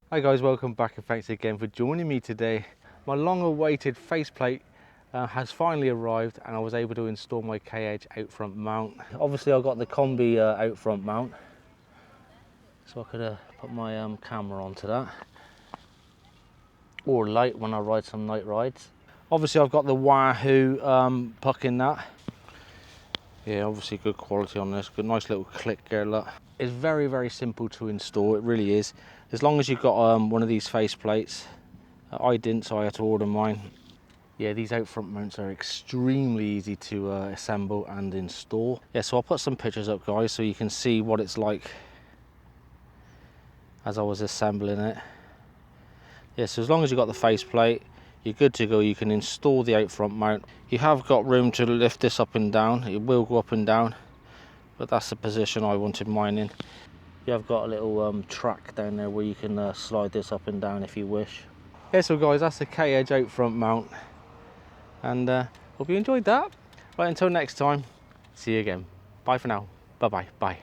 Hi guys, welcome back and thanks again for joining me today. My long awaited faceplate has finally arrived and I was able to install my KH out front mount. Obviously I got the combi out front mount, so I could put my camera onto that, or light when I ride some night rides. Obviously I've got the Wahoo puck in that. Yeah, obviously good quality on this, good nice little click there, look. It's very simple to install, it really is. As long as you've got one of these face plates. I didn't, so I had to order mine. Yeah, these out front mounts are extremely easy to assemble and install. Yeah, so I'll put some pictures up guys so you can see what it's like as I was assembling it. Yeah, so as long as you've got the face plate, you're good to go. You can install the out front mount. You have got room to lift this up and down. It will go up and down, but that's the position I wanted mine in. You have got a little track down there where you can slide this up and down if you wish. Yeah, so guys, that's the KH out front mount, and hope you enjoyed that. Right, until next time, see you again. Bye for now. Bye.